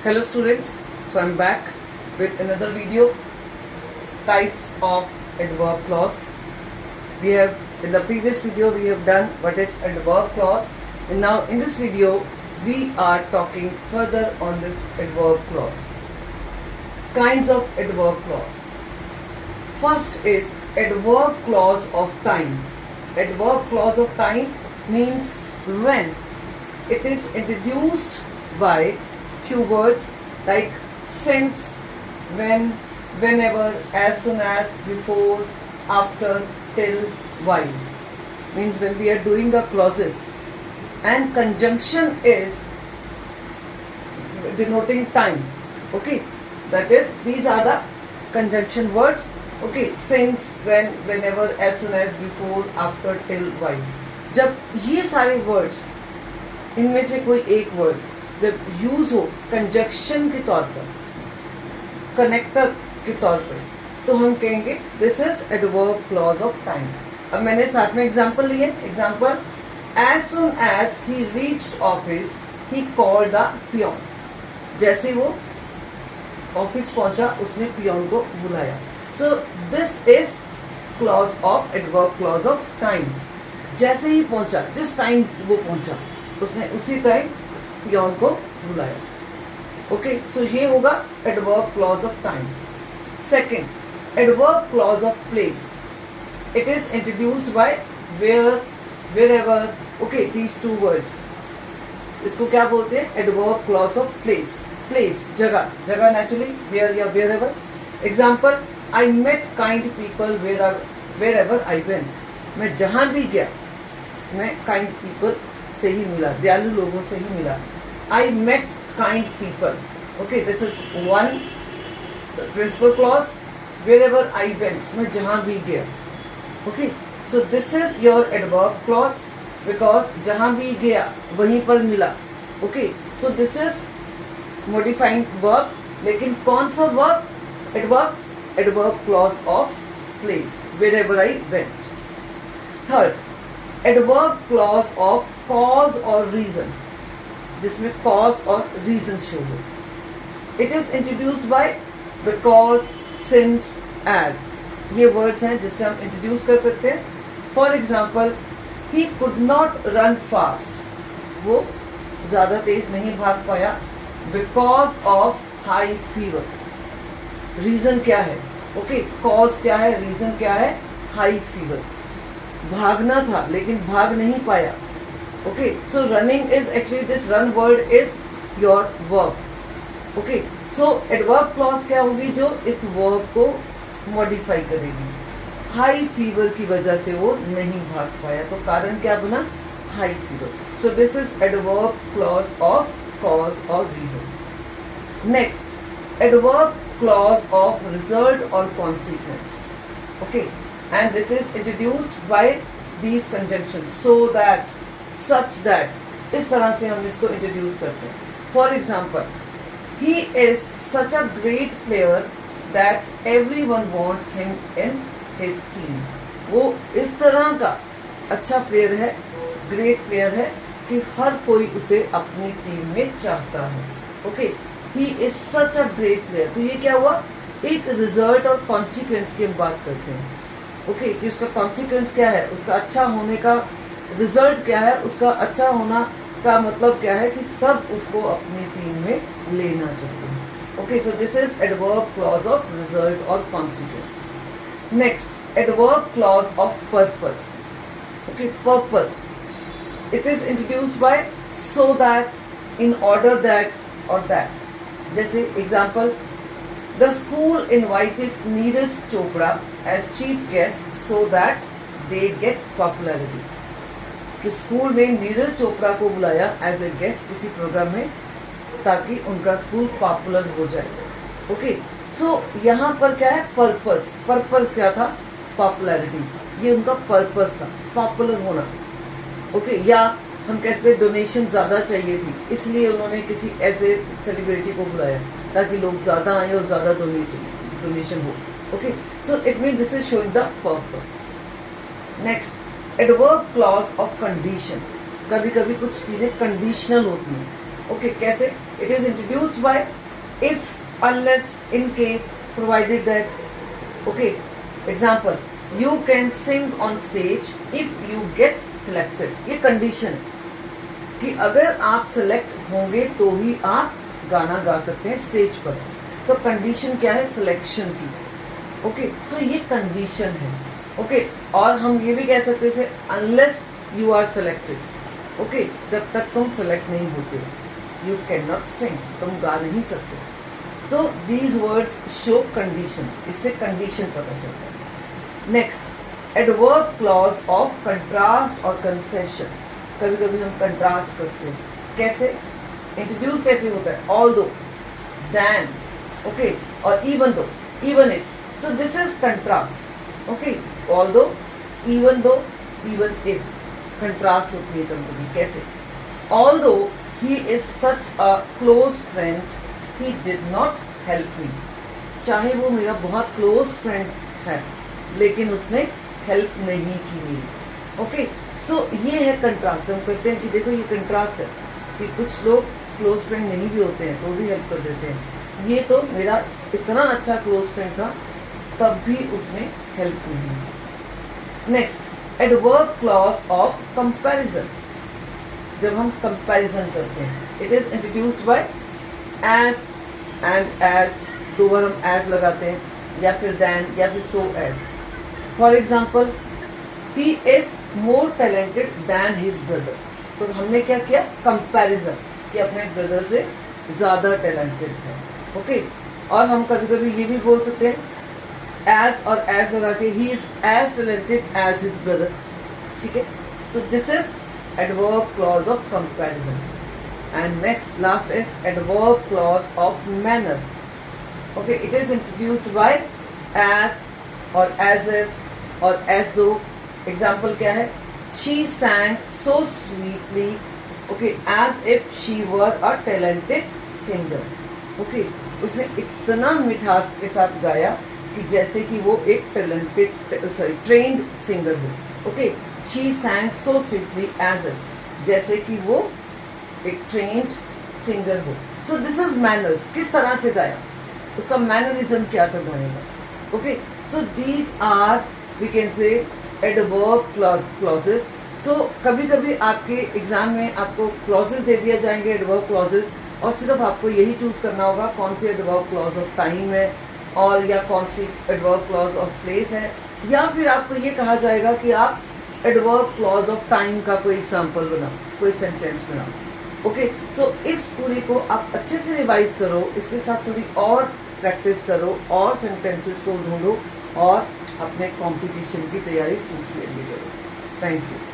Hello students, so I'm back with another video, types of adverb clause. We have, in the previous video we have done what is adverb clause, and now in this video we are talking further on this adverb clause. Kinds of adverb clause. First is adverb clause of time. Adverb clause of time means when it is introduced by few words like since, when, whenever, as soon as, before, after, till, while. Means when we are doing the clauses. And conjunction is denoting time. Okay, that is, these are the conjunction words. Okay, since, when, whenever, as soon as, before, after, till, while. जब ये सारे words, इनमें से कोई एक word जब use हो conjunction के तौर पर, कनेक्टर के तौर पर, तो हम कहेंगे this is adverb clause of time. अब मैंने साथ में एग्जांपल लिए. Example, as soon as he reached office he called the peon. जैसे वो ऑफिस पहुंचा उसने पियोन को बुलाया. So this is clause of adverb clause of time. जैसे ही पहुंचा, जिस टाइम वो पहुंचा उसने उसी टाइम पियोन को बुलाया. ओके, सो ये होगा adverb clause of time. Second, adverb clause of place. It is introduced by where, wherever. Okay, these two words, इसको क्या बोलते हैं? Adverb clause of place. Place जगह, जगह नेचुरली वेयर या wherever. Example, I met kind people wherever I went. मैं जहां भी गया मैं काइंड पीपल से ही मिला, दयालु लोगों से ही मिला. I met kind people. Okay, this is one principal clause. Wherever I went, मैं जहां भी गया. Okay, so this is your adverb clause because जहां भी गया वहीं पर मिला. Okay, so this is modifying verb. लेकिन कौन सा verb? Adverb. Adverb clause of place, wherever I went. Third, adverb clause of cause और रीजन, जिसमें कॉज और रीजन शो हो. It is introduced bye because, since, as. ये words हैं जिससे हम इंट्रोड्यूस कर सकते हैं. For example, he could not run fast. वो ज्यादा तेज नहीं भाग पाया because of high fever. Reason क्या है? ओके, कॉज क्या है, रीजन क्या है? High fever. भागना था लेकिन भाग नहीं पाया. Okay, so running is actually, this run word is your verb. Okay, so adverb clause क्या होगी? जो इस वर्ब को मॉडिफाई करेगी. हाई फीवर की वजह से वो नहीं भाग पाया, तो कारण क्या बना? High fever. So this is adverb clause of cause और reason. Next, adverb clause of result और consequence. Okay, and it is introduced by these conjunctions, so that, such that. इस तरह से हम इसको इंट्रोड्यूस करते हैं. For example, he is such a great player that everyone wants him in his team. वो इस तरह का अच्छा प्लेयर है, ग्रेट प्लेयर है कि हर कोई उसे अपनी टीम में चाहता है. Okay, he is such a great player. तो ये क्या हुआ? एक रिजल्ट और कॉन्सिक्वेंस की हम बात करते हैं. ओके, कि उसका कॉन्सिक्वेंस क्या है, उसका अच्छा होने का रिजल्ट क्या है, उसका अच्छा होना का मतलब क्या है कि सब उसको अपनी टीम में लेना चाहते हैं. Okay, so this is adverb clause of result और consequence. Next, adverb clause of purpose. Okay, purpose. It is introduced by so that, in order that और दैट. जैसे example, the school invited Neeraj Chopra as chief guest so that they get popularity. कि school में नीरज चोपड़ा को बुलाया as a guest किसी programme में ताकि उनका स्कूल पॉपुलर हो जाए. ओके, सो यहाँ पर क्या है? पर्पस. पर्पस क्या था? पॉपुलैरिटी. ये उनका पर्पस था, पॉपुलर होना. ओके, या हम कहते डोनेशन ज्यादा चाहिए थी इसलिए उन्होंने किसी ऐसे सेलिब्रिटी को बुलाया ताकि लोग ज्यादा आए और ज्यादा डोनेशन हो. Okay, so it mean this is showing the purpose. Next, adverb clause of condition. कभी कभी कुछ चीजें कंडीशनल होती हैं. ओके कैसे? It is introduced by if, unless, in case, provided that. Okay example, you can sing on stage if you get selected. ये condition है कि अगर आप सिलेक्ट होंगे तो ही आप गाना गा सकते हैं स्टेज पर। तो कंडीशन क्या है? सिलेक्शन की। ओके सो ये कंडीशन है। ओके और हम ये भी कह सकते हैं unless you are selected. Okay जब तक तुम सिलेक्ट नहीं होते यू कैन नॉट सिंग, तुम गा नहीं सकते। So these words show condition, इससे कंडीशन पता चलता है। Next, adverb clause of contrast और कंसेशन। कभी कभी हम कंट्रास्ट करते हैं, कैसे? इंट्रोड्यूस कैसे होता है? ऑल दो, देन, ओके और even though, even if. So this is contrast. Okay although, even though, even if, contrast होती है कभी कभी। कैसे? Although he is such a close friend he did not help me. चाहे वो मेरा बहुत क्लोज फ्रेंड है लेकिन उसने हेल्प नहीं की मेरी। ओके सो ये है कंट्रास्ट। हम कहते हैं कि देखो ये कंट्रास्ट है कि कुछ लोग क्लोज फ्रेंड नहीं भी होते हैं तो भी हेल्प कर देते हैं। ये तो मेरा इतना अच्छा क्लोज फ्रेंड था तब भी उसने हेल्प नहीं की। Next, adverb clause of comparison. जब हम कंपैरिजन करते हैं, it is introduced by as and as, दो बार हम एज लगाते हैं या फिर देन या फिर so as. For example, he is more talented than his brother. तो हमने क्या किया? कंपैरिजन कि अपने ब्रदर से ज्यादा टैलेंटेड है। ओके और हम कभी कभी ये भी बोल सकते हैं एज और एज लगा के, he is as talented as his brother. ठीक है, तो this is adverb clause of comparison. And next last is adverb clause of manner. Okay it is introduced by as और एज इफ और as though. Example क्या है? She sang so sweetly, okay, as if she were a talented singer. Okay, उसने इतना मिठास के साथ गाया कि जैसे कि वो एक ट्रेन्ड सिंगर हो। Okay she sang so sweetly as if, जैसे कि वो एक ट्रेन्ड सिंगर हो। सो दिस इज मैनर्स, किस तरह से गाया, उसका मैनरिज्म क्या था गाने का। Okay so these are we can say adverb clauses. So कभी कभी आपके एग्जाम में आपको क्लॉजेस दे दिया जाएंगे, एडवर्ब क्लॉजेस, और सिर्फ आपको यही चूज करना होगा कौन सी एडवर्ब क्लॉज ऑफ टाइम है और या कौन सी एडवर्ब क्लॉज ऑफ प्लेस है, या फिर आपको ये कहा जाएगा कि आप एडवर्ब क्लॉज ऑफ टाइम का कोई एग्जाम्पल बनाओ, कोई सेंटेंस बनाओ। ओके सो इस पूरी को आप अच्छे से रिवाइज करो, इसके साथ थोड़ी और प्रैक्टिस करो और सेंटेंसेस को ढूंढो और अपने कंपटीशन की तैयारी सिंसियरली करो। Thank you.